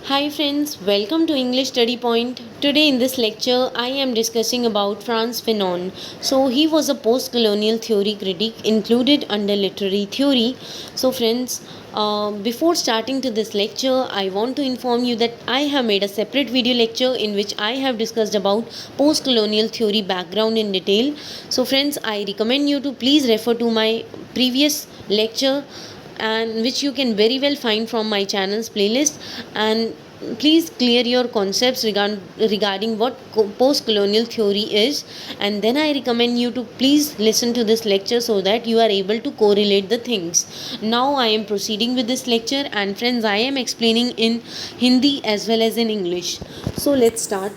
Hi friends, welcome to English Study Point. Today in this lecture I am discussing about Frantz Fanon. So he was a post-colonial theory critic included under literary theory. So friends, before starting to this lecture, I want to inform you that I have made a separate video lecture in which I have discussed about post-colonial theory background in detail. So friends, I recommend you to please refer to my previous lecture and which you can very well find from my channel's playlist, and please clear your concepts regarding what post-colonial theory is, and then I recommend you to please listen to this lecture so that you are able to correlate the things. Now I am proceeding with this lecture, and friends, I am explaining in Hindi as well as in English. So let's start.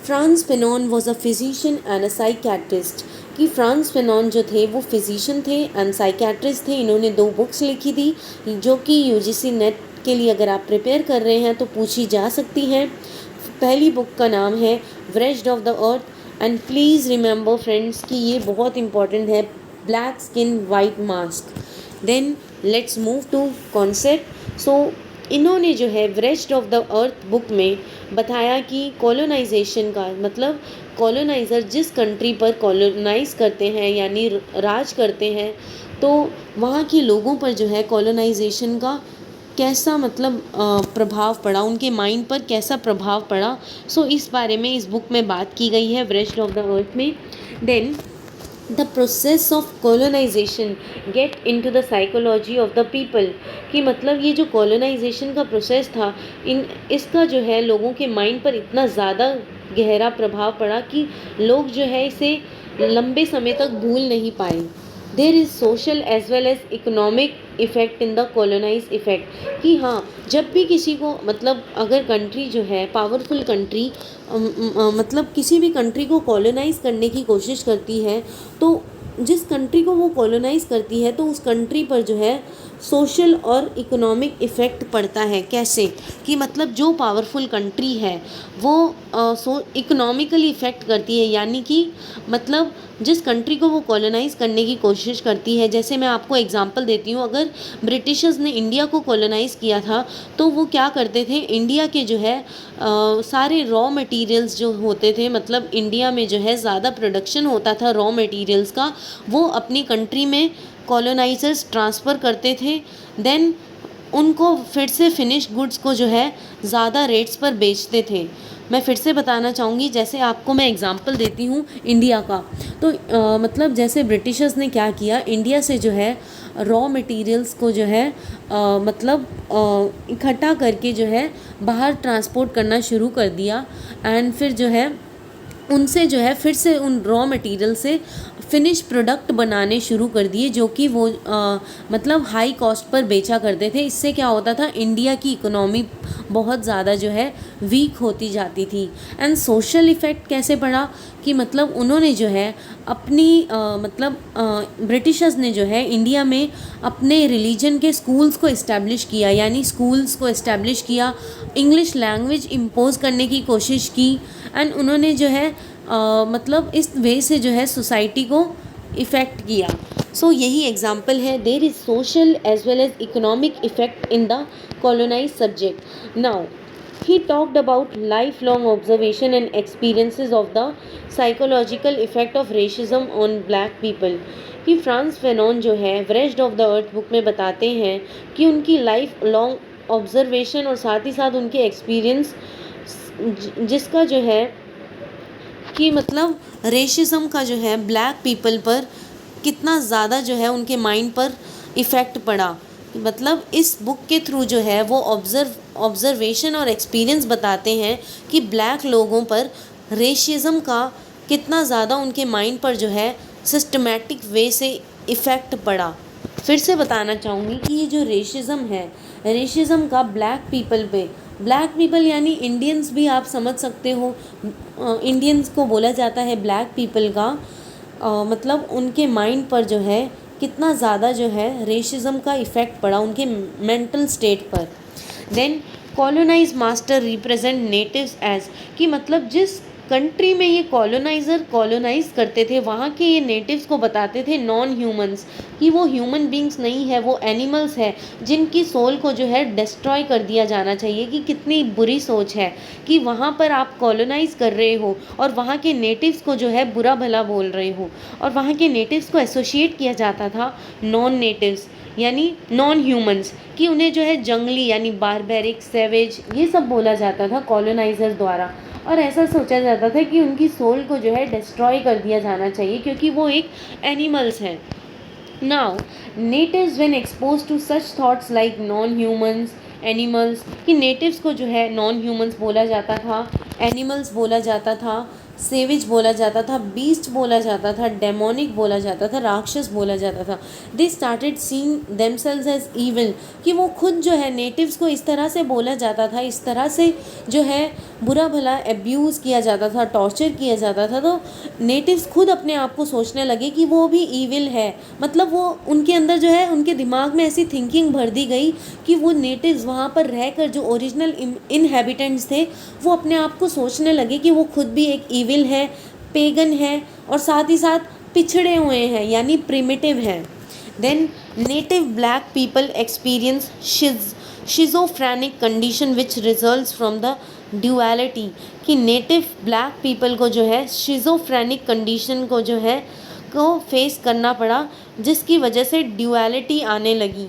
Frantz Fanon was a physician and a psychiatrist. कि Frantz Fanon जो थे वो physician थे and psychiatrist थे। इन्होंने 2 books लिखी थी जो कि यूजीसी नेट के लिए अगर आप प्रिपेयर कर रहे हैं तो पूछी जा सकती हैं। पहली बुक का नाम है wretched of the earth, and please remember friends कि ये बहुत इंपॉर्टेंट है, black skin white mask. Then let's move to concept. So इन्होंने जो है wretched of the earth book में बताया कि कॉलोनाइजेशन का मतलब कॉलोनाइज़र जिस कंट्री पर कॉलोनाइज करते हैं यानी राज करते हैं, तो वहाँ के लोगों पर जो है कॉलोनाइजेशन का कैसा मतलब प्रभाव पड़ा, उनके माइंड पर कैसा प्रभाव पड़ा। सो इस बारे में इस बुक में बात की गई है व्रेज्ड ऑफ द अर्थ में। Then the process of colonization get into the psychology of the people. कि मतलब ये जो कॉलोनाइजेशन का प्रोसेस था, इसका जो है लोगों के माइंड पर इतना ज़्यादा गहरा प्रभाव पड़ा कि लोग जो है इसे लंबे समय तक भूल नहीं पाए। There is social as well as economic effect in the colonize effect. कि हाँ, जब भी किसी को मतलब अगर कंट्री जो है पावरफुल कंट्री मतलब किसी भी कंट्री को कॉलोनाइज करने की कोशिश करती है, तो जिस कंट्री को वो कॉलोनाइज करती है तो उस कंट्री पर जो है सोशल और इकोनॉमिक इफ़ेक्ट पड़ता है। कैसे? कि मतलब जो पावरफुल कंट्री है वो इकोनॉमिकली इफ़ेक्ट करती है, यानी कि मतलब जिस कंट्री को वो कॉलोनाइज करने की कोशिश करती है। जैसे मैं आपको एग्जांपल देती हूँ, अगर ब्रिटिशर्स ने इंडिया को कॉलोनाइज किया था तो वो क्या करते थे, इंडिया के जो है सारे रॉ मटेरियल्स जो होते थे, मतलब इंडिया में जो है ज़्यादा प्रोडक्शन होता था रॉ मटेरियल्स का, वो अपनी कंट्री में कॉलोनाइजर्स ट्रांसफ़र करते थे। देन उनको फिर से फिनिश गुड्स को जो है ज़्यादा रेट्स पर बेचते थे। मैं फिर से बताना चाहूँगी, जैसे आपको मैं एग्जांपल देती हूँ इंडिया का। तो मतलब जैसे ब्रिटिशर्स ने क्या किया, इंडिया से जो है रॉ मटेरियल्स को जो है मतलब इकट्ठा करके जो है बाहर ट्रांसपोर्ट करना शुरू कर दिया, एंड फिर जो है उनसे जो है फिर से उन रॉ मटेरियल से फिनिश प्रोडक्ट बनाने शुरू कर दिए, जो कि वो मतलब हाई कॉस्ट पर बेचा करते थे। इससे क्या होता था, इंडिया की इकोनॉमी बहुत ज़्यादा जो है वीक होती जाती थी। एंड सोशल इफ़ेक्ट कैसे पड़ा, कि मतलब उन्होंने जो है अपनी मतलब ब्रिटिशर्स ने जो है इंडिया में अपने रिलीजन के स्कूल्स को इस्टेब्लिश किया, यानी स्कूल्स को इस्टेब्लिश किया, इंग्लिश लैंग्वेज इम्पोज करने की कोशिश की, एंड उन्होंने जो है मतलब इस वे से जो है सोसाइटी को इफ़ेक्ट किया। सो यही एग्जाम्पल है, there is social as well as economic effect in the colonized subject. Now, he talked about lifelong observation and experiences of the psychological effect of racism on black people. कि Frantz Fanon जो है wretched of the earth book में बताते हैं कि उनकी life long observation और साथ ही साथ उनके एक्सपीरियंस जिसका जो है कि मतलब रेशिज्म का जो है ब्लैक पीपल पर कितना ज़्यादा जो है उनके माइंड पर इफ़ेक्ट पड़ा। मतलब इस बुक के थ्रू जो है वो ऑब्जर्वेशन और एक्सपीरियंस बताते हैं कि ब्लैक लोगों पर रेशिज्म का कितना ज़्यादा उनके माइंड पर जो है सिस्टमेटिक वे से इफ़ेक्ट पड़ा। फिर से बताना चाहूँगी कि ये जो रेशिज्म है, रेशिज्म का ब्लैक पीपल पे, ब्लैक पीपल यानी इंडियंस भी आप समझ सकते हो, इंडियंस को बोला जाता है ब्लैक पीपल का मतलब उनके माइंड पर जो है कितना ज़्यादा जो है रेशिज्म का इफ़ेक्ट पड़ा उनके मेंटल स्टेट पर। Then colonize master represent natives as, कि मतलब जिस कंट्री में ये कॉलोनाइज़र कॉलोनाइज़ करते थे, वहाँ के ये नेटिव्स को बताते थे नॉन ह्यूमंस कि वो ह्यूमन बींग्स नहीं है, वो एनिमल्स है जिनकी सोल को जो है डिस्ट्रॉय कर दिया जाना चाहिए। कि कितनी बुरी सोच है कि वहाँ पर आप कॉलोनाइज़ कर रहे हो और वहाँ के नेटिव्स को जो है बुरा भला बोल रहे हो। और वहाँ के नेटिव्स को एसोसिएट किया जाता था नॉन नेटिव्स यानी नॉन ह्यूमंस, कि उन्हें जो है जंगली यानी बारबेरिक, सैवेज ये सब बोला जाता था कॉलोनाइज़र द्वारा। और ऐसा सोचा जाता था कि उनकी सोल को जो है डिस्ट्रॉय कर दिया जाना चाहिए क्योंकि वो एक एनिमल्स हैं। Now natives when expose to such thoughts like non humans, animals, कि नेटिव्स को जो है नॉन ह्यूमंस बोला जाता था, एनिमल्स बोला जाता था, सेविज बोला जाता था, बीस्ट बोला जाता था, डेमोनिक बोला जाता था, राक्षस बोला जाता था। They started seeing themselves as evil, कि वो खुद जो है नेटिव्स को इस तरह से बोला जाता था, इस तरह से जो है बुरा भला एब्यूज़ किया जाता था, टॉर्चर किया जाता था। तो नेटिव्स खुद अपने आप को सोचने लगे कि वो भी ईविल है। मतलब वो उनके अंदर जो है उनके दिमाग में ऐसी थिंकिंग भर दी गई कि वो नेटिव्स वहाँ पर रहकर जो ओरिजिनल इनहेबिटेंट्स थे वो अपने आप को सोचने लगे कि वो खुद भी एक ईविल है, पेगन है और साथ ही साथ पिछड़े हुए हैं यानी प्रिमिटिव हैं। Then native black people experience schizophrenic condition which results from the duality, कि नेटिव ब्लैक पीपल को जो है शिज़ोफ्रेनिक कंडीशन को जो है को फेस करना पड़ा, जिसकी वजह से ड्यूअलिटी आने लगी।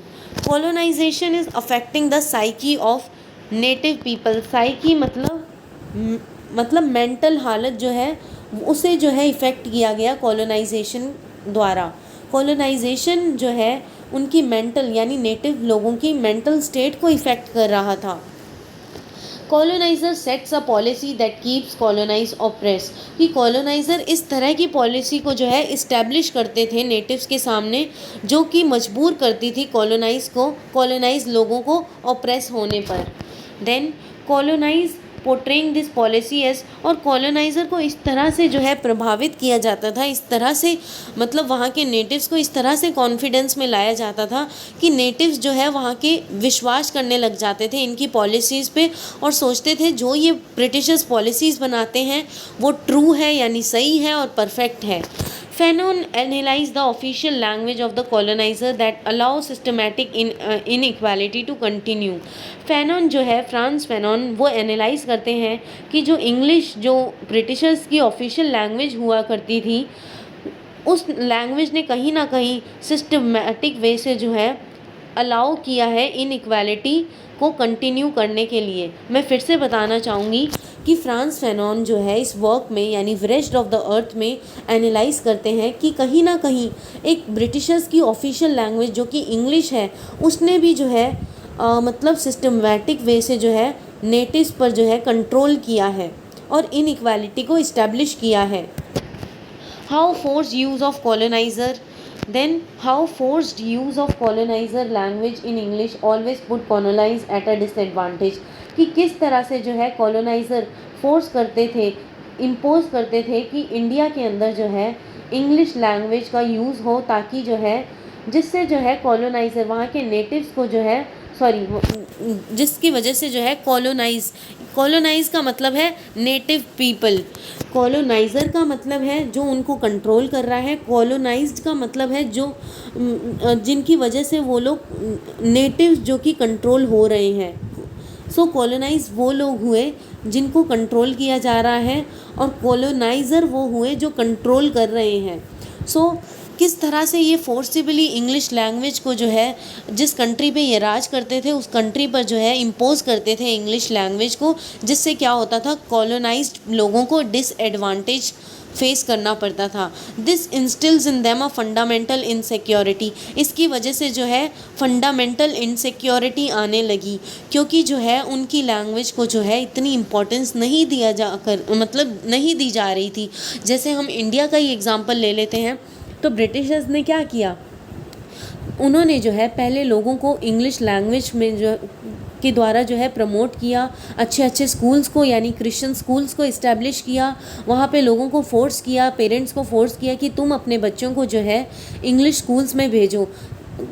Colonization is affecting the psyche of native people. Psyche मतलब मेंटल हालत जो है उसे जो है इफ़ेक्ट किया गया कॉलोनाइजेशन द्वारा। कॉलोनाइजेशन जो है उनकी मेंटल यानी नेटिव लोगों की मेंटल स्टेट को इफ़ेक्ट कर रहा था। Colonizer sets a policy that keeps colonize oppress, कि कॉलोनाइज़र इस तरह की पॉलिसी को जो है इस्टेब्लिश करते थे नेटिव्स के सामने, जो कि मजबूर करती थी कॉलोनाइज लोगों को ऑप्रेस होने पर। Then colonize portraying this policy as, और कॉलोनाइज़र को इस तरह से जो है प्रभावित किया जाता था, इस तरह से मतलब वहाँ के नेटिव्स को इस तरह से कॉन्फिडेंस में लाया जाता था कि नेटिव्स जो है वहाँ के विश्वास करने लग जाते थे इनकी पॉलिसीज़ पे और सोचते थे जो ये ब्रिटिशर्स पॉलिसीज़ बनाते हैं वो ट्रू है यानी सही है और परफेक्ट है। Fanon analyzed the official language of the colonizer that allows systematic inequality to continue. Fanon जो है फ्रांस फैनॉन वो एनालाइज करते हैं कि जो इंग्लिश जो ब्रिटिशर्स की ऑफिशियल लैंग्वेज हुआ करती थी उस लैंग्वेज ने कहीं ना कहीं सिस्टमेटिक वे से जो है अलाउ किया है इनइक्वालिटी को कंटिन्यू करने के लिए। मैं फिर से बताना चाहूँगी कि फ्रांस फैनॉन जो है इस वर्क में यानी वृष्ट ऑफ द अर्थ में एनालाइज करते हैं कि कहीं ना कहीं एक ब्रिटिशर्स की ऑफिशियल लैंग्वेज जो कि इंग्लिश है उसने भी जो है मतलब सिस्टमेटिक वे से जो है नेटिव्स पर जो है कंट्रोल किया है और इनइक्वालिटी को इस्टेब्लिश किया है। How force use of coloniser, then how forced use of colonizer language in English always put colonize at a disadvantage, कि किस तरह से जो है कॉलोनाइज़र फोर्स करते थे, इम्पोज करते थे कि इंडिया के अंदर जो है इंग्लिश लैंग्वेज का यूज़ हो ताकि जो है जिससे जो है कॉलोनाइज़र वहाँ के नेटिव्स को जो है जिसकी वजह से जो है कॉलोनाइज का मतलब है नेटिव पीपल, कॉलोनाइज़र का मतलब है जो उनको कंट्रोल कर रहा है, कॉलोनाइज्ड का मतलब है जो जिनकी वजह से वो लोग नेटिव जो कि कंट्रोल हो रहे हैं। सो कॉलोनाइज वो लोग हुए जिनको कंट्रोल किया जा रहा है और कॉलोनाइज़र वो हुए जो कंट्रोल कर रहे हैं। सो किस तरह से ये फोर्सिबली इंग्लिश लैंग्वेज को जो है जिस कंट्री पे ये राज करते थे उस कंट्री पर जो है इम्पोज करते थे इंग्लिश लैंग्वेज को, जिससे क्या होता था कॉलोनाइज्ड लोगों को डिसएडवांटेज फेस करना पड़ता था। This instils in them a fundamental insecurity, इसकी वजह से जो है फंडामेंटल इनसिक्योरिटी आने लगी क्योंकि जो है उनकी लैंग्वेज को जो है इतनी इम्पोर्टेंस नहीं दी जा रही थी। जैसे हम इंडिया का ही एग्जांपल ले लेते हैं तो ब्रिटिशर्स ने क्या किया, उन्होंने जो है पहले लोगों को इंग्लिश लैंग्वेज में जो के द्वारा जो है प्रमोट किया, अच्छे अच्छे स्कूल्स को यानी क्रिश्चियन स्कूल्स को इस्टेब्लिश किया, वहाँ पे लोगों को फोर्स किया, पेरेंट्स को फोर्स किया कि तुम अपने बच्चों को जो है इंग्लिश स्कूल्स में भेजो।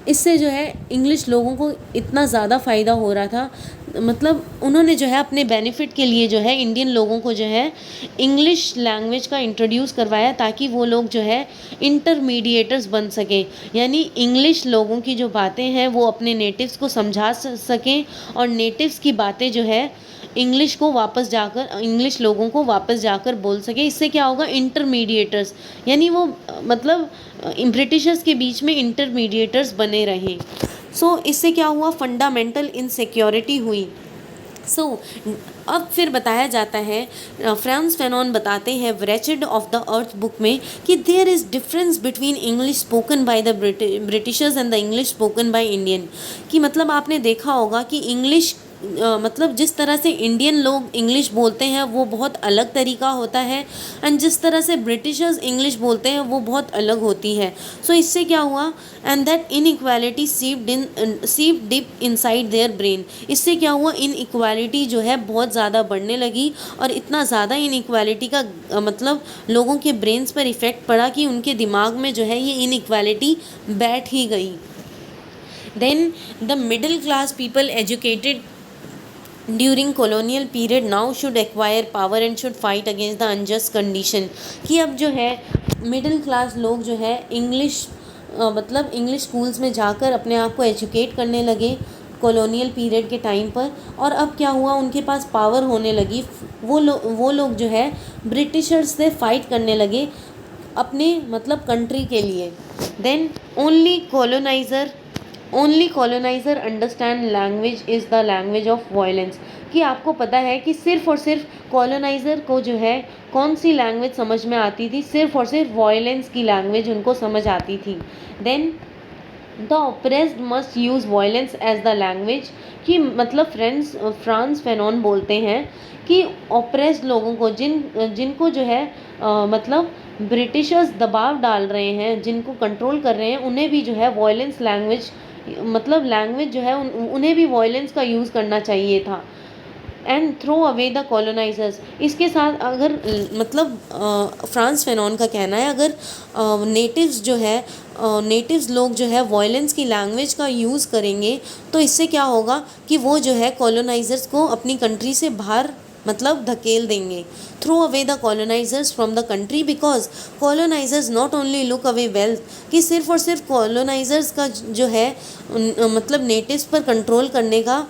इससे जो है इंग्लिश लोगों को इतना ज़्यादा फ़ायदा हो रहा था मतलब उन्होंने जो है अपने बेनिफिट के लिए जो है इंडियन लोगों को जो है इंग्लिश लैंग्वेज का इंट्रोड्यूस करवाया, ताकि वो लोग जो है इंटरमीडिएटर्स बन सके, यानी इंग्लिश लोगों की जो बातें हैं वो अपने नेटिव्स को समझा सकें, और नेटिव्स की बातें जो है इंग्लिश लोगों को वापस जाकर बोल सके। इससे क्या होगा, इंटरमीडिएटर्स, यानी वो मतलब ब्रिटिशर्स के बीच में इंटरमीडिएटर्स बने रहें। इससे क्या हुआ, फंडामेंटल इनसिक्योरिटी हुई। अब फिर बताया जाता है, फ्रांस फैनॉन बताते हैं wretched of the earth book में कि there is difference between English spoken by the Britishers and the English spoken by Indian. कि मतलब आपने देखा होगा कि इंग्लिश मतलब जिस तरह से इंडियन लोग इंग्लिश बोलते हैं वो बहुत अलग तरीका होता है, एंड जिस तरह से ब्रिटिशर्स इंग्लिश बोलते हैं वो बहुत अलग होती है। इससे क्या हुआ, and that inequality seeped deep inside their brain. इससे क्या हुआ, इनइक्वालिटी जो है बहुत ज़्यादा बढ़ने लगी, और इतना ज़्यादा इनइक्वालिटी का मतलब लोगों के ब्रेन्स पर इफ़ेक्ट पड़ा कि उनके दिमाग में जो है ये इनइक्वालिटी बैठ ही गई। Then the middle class people educated during colonial period now should acquire power and should fight against the unjust condition. कि अब जो है मिडिल क्लास लोग जो है इंग्लिश मतलब इंग्लिश स्कूल्स में जाकर अपने आप को एजुकेट करने लगे कॉलोनियल पीरियड के टाइम पर, और अब क्या हुआ, उनके पास पावर होने लगी। वो लोग जो है ब्रिटिशर्स से फाइट करने लगे अपने मतलब कंट्री के लिए। Then only colonizer understand language is the language of violence. कि आपको पता है कि सिर्फ़ और सिर्फ कॉलोनाइज़र को जो है कौन सी लैंग्वेज समझ में आती थी, सिर्फ़ और सिर्फ वायलेंस की लैंग्वेज उनको समझ आती थी। Then the oppressed must use violence as the language. कि मतलब फ्रांस फैनॉन बोलते हैं कि ऑप्रेस्ड लोगों को जिनको जो है मतलब ब्रिटिशर्स दबाव डाल रहे हैं, जिनको कंट्रोल कर रहे हैं, उन्हें भी जो है वायलेंस लैंग्वेज मतलब लैंग्वेज जो है उन्हें भी वायलेंस का यूज़ करना चाहिए था। And throw away the colonizers. इसके साथ अगर मतलब फ्रांस फैनॉन का कहना है, अगर नेटिव्स जो है नेटिव्स लोग जो है वायलेंस की लैंग्वेज का यूज़ करेंगे तो इससे क्या होगा कि वो जो है कॉलोनाइजर्स को अपनी कंट्री से बाहर मतलब धकेल देंगे। Throw away the colonizers from the country because colonizers not only look away wealth. कि सिर्फ और सिर्फ कॉलोनाइजर्स का जो है मतलब नेटिव्स पर कंट्रोल करने का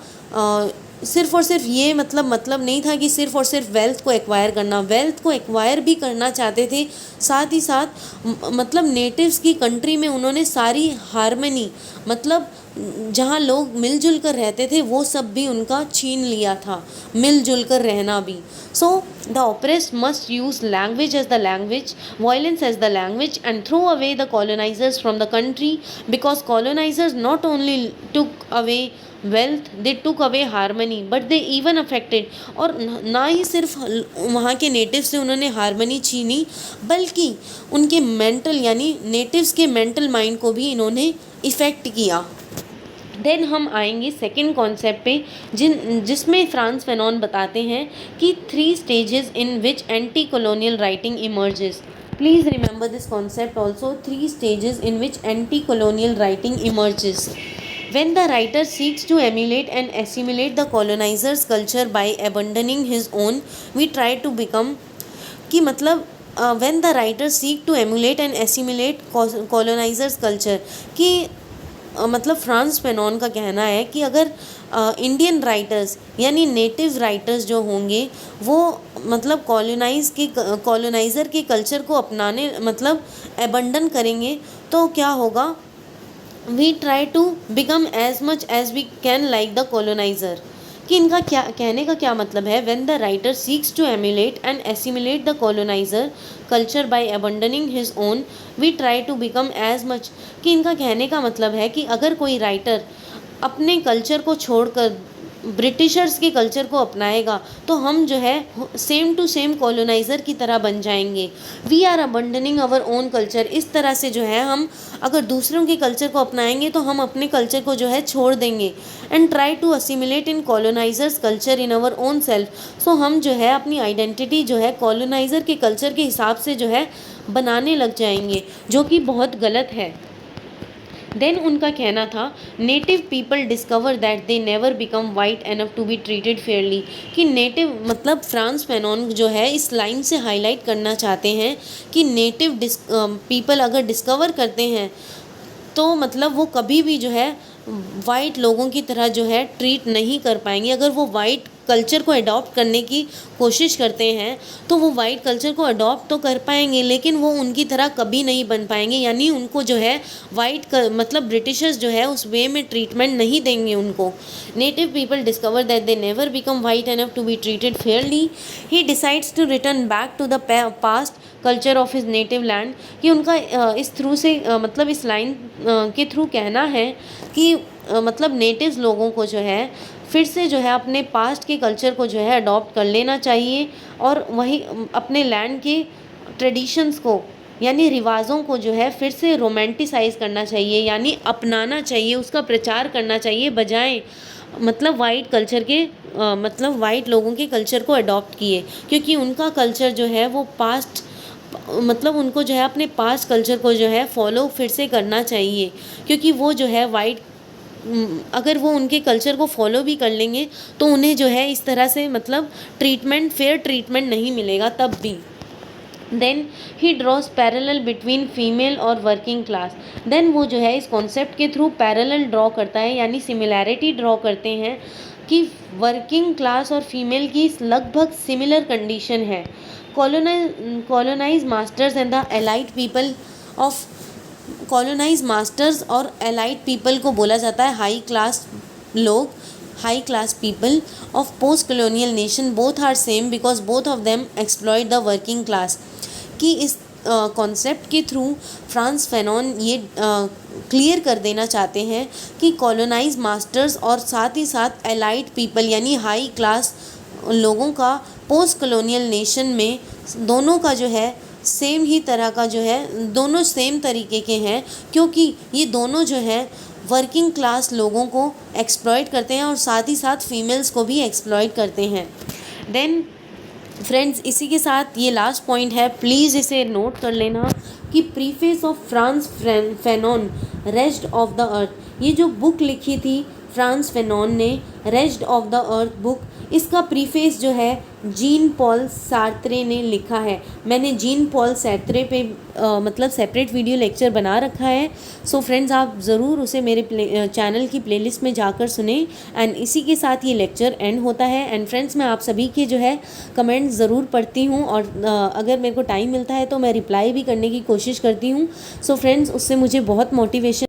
सिर्फ और सिर्फ ये मतलब नहीं था कि सिर्फ और सिर्फ वेल्थ को एक्वायर भी करना चाहते थे। साथ ही साथ मतलब नेटिव्स की कंट्री में उन्होंने सारी हार्मनी मतलब जहाँ लोग मिलजुल कर रहते थे वो सब भी उनका छीन लिया था, मिलजुल कर रहना भी। So the oppressed must use language as the language, violence as the language and throw away the colonizers from the country because colonizers not only took away wealth, they took away harmony but they even affected. और ना ही सिर्फ वहाँ के native से उन्होंने harmony छीनी बल्कि उनके मेंटल यानी नेटिव्स के मेंटल माइंड को भी इन्होंने इफ़ेक्ट किया। देन हम आएंगे सेकेंड कॉन्सेप्ट पे जिसमें फ्रांस फैनॉन बताते हैं कि 3 stages in which anti colonial writing emerges. Please remember this concept also, 3 stages in which anti colonial writing emerges. When the writer seeks to emulate and assimilate the colonizer's culture by abandoning his own, we try to become कि मतलब when the writer seek to emulate and assimilate colonizer's culture कि मतलब Frantz Fanon का कहना है कि अगर Indian writers यानी नेटिव राइटर्स जो होंगे वो मतलब कॉलोनाइज़र के कल्चर को अपनाने मतलब एबंडन करेंगे तो क्या होगा, we try to become as much as we can like the coloniser. कि इनका क्या कहने का क्या मतलब है, when the writer seeks to emulate and assimilate the coloniser culture by abandoning his own we try to become as much. कि इनका कहने का मतलब है कि अगर कोई राइटर अपने कल्चर को छोड़कर ब्रिटिशर्स के कल्चर को अपनाएगा तो हम जो है सेम टू सेम कॉलोनाइज़र की तरह बन जाएंगे। We are abandoning our own culture. इस तरह से जो है हम अगर दूसरों के कल्चर को अपनाएंगे तो हम अपने कल्चर को जो है छोड़ देंगे। And try to assimilate in colonisers culture in our own self. So हम जो है अपनी आइडेंटिटी जो है कॉलोनाइज़र के कल्चर के हिसाब से जो है बनाने लग जाएंगे, जो कि बहुत गलत है। देन उनका कहना था native people discover that they never become white enough to be treated fairly, कि नेटिव मतलब फ्रांस फैनॉन जो है इस लाइन से हाईलाइट करना चाहते हैं कि नेटिव पीपल अगर डिस्कवर करते हैं तो मतलब वो कभी भी जो है वाइट लोगों की तरह जो है ट्रीट नहीं कर पाएंगे। अगर वो वाइट कल्चर को अडॉप्ट करने की कोशिश करते हैं तो वो वाइट कल्चर को अडॉप्ट तो कर पाएंगे लेकिन वो उनकी तरह कभी नहीं बन पाएंगे, यानी उनको जो है वाइट मतलब ब्रिटिशर्स जो है उस वे में ट्रीटमेंट नहीं देंगे उनको। Native people discover that they never become white enough to be treated fairly, he decides to return back to the past culture of his native land, कि उनका इस थ्रू से मतलब इस लाइन के थ्रू कहना है कि मतलब नेटिव्स लोगों को जो है फिर से जो है अपने पास्ट के कल्चर को जो है अडॉप्ट कर लेना चाहिए और वही अपने लैंड के ट्रेडिशंस को यानी रिवाज़ों को जो है फिर से रोमांटिसाइज करना चाहिए, यानी अपनाना चाहिए, उसका प्रचार करना चाहिए, बजाय मतलब वाइट कल्चर के मतलब वाइट लोगों के कल्चर को अडॉप्ट किए, क्योंकि उनका कल्चर जो है वो पास्ट मतलब उनको जो है अपने पास्ट कल्चर को जो है फॉलो फिर से करना चाहिए, क्योंकि वो जो है वाइट अगर वो उनके कल्चर को फॉलो भी कर लेंगे तो उन्हें जो है इस तरह से मतलब ट्रीटमेंट फेयर ट्रीटमेंट नहीं मिलेगा तब भी। Then he draws parallel between female और वर्किंग क्लास, देन वो जो है इस कॉन्सेप्ट के थ्रू पैरेलल ड्रॉ करता है यानी सिमिलैरिटी ड्रॉ करते हैं कि वर्किंग क्लास और फीमेल की लगभग सिमिलर कंडीशन है। Colonize masters and the elite people of colonize masters और एलाइट पीपल को बोला जाता है हाई क्लास लोग, high class people of post colonial nation, both are same because both of them exploit the working class, कि इस concept के through Frantz Fanon ये क्लियर कर देना चाहते हैं कि कॉलोनाइज मास्टर्स और साथ ही साथ एलाइट पीपल यानी हाई क्लास लोगों का पोस्ट कॉलोनियल नेशन में दोनों का जो है सेम ही तरह का जो है दोनों सेम तरीके के हैं, क्योंकि ये दोनों जो है वर्किंग क्लास लोगों को एक्सप्लॉइट करते हैं और साथ ही साथ फीमेल्स को भी एक्सप्लॉइट करते हैं। देन फ्रेंड्स इसी के साथ ये लास्ट पॉइंट है, प्लीज़ इसे नोट कर लेना कि preface of France Fanon rest of the अर्थ, ये जो बुक लिखी थी फ्रांस फैनॉन ने rest of the earth book, इसका प्रीफेस जो है जीन पॉल सार्त्रे ने लिखा है। मैंने जीन पॉल सार्त्रे पे मतलब सेपरेट वीडियो लेक्चर बना रखा है, सो फ्रेंड्स आप ज़रूर उसे मेरे चैनल की प्लेलिस्ट में जाकर सुने। एंड इसी के साथ ये लेक्चर एंड होता है। एंड फ्रेंड्स मैं आप सभी के जो है कमेंट्स ज़रूर पढ़ती हूँ और अगर मेरे को टाइम मिलता है तो मैं रिप्लाई भी करने की कोशिश करती हूँ। सो फ्रेंड्स उससे मुझे बहुत मोटिवेशन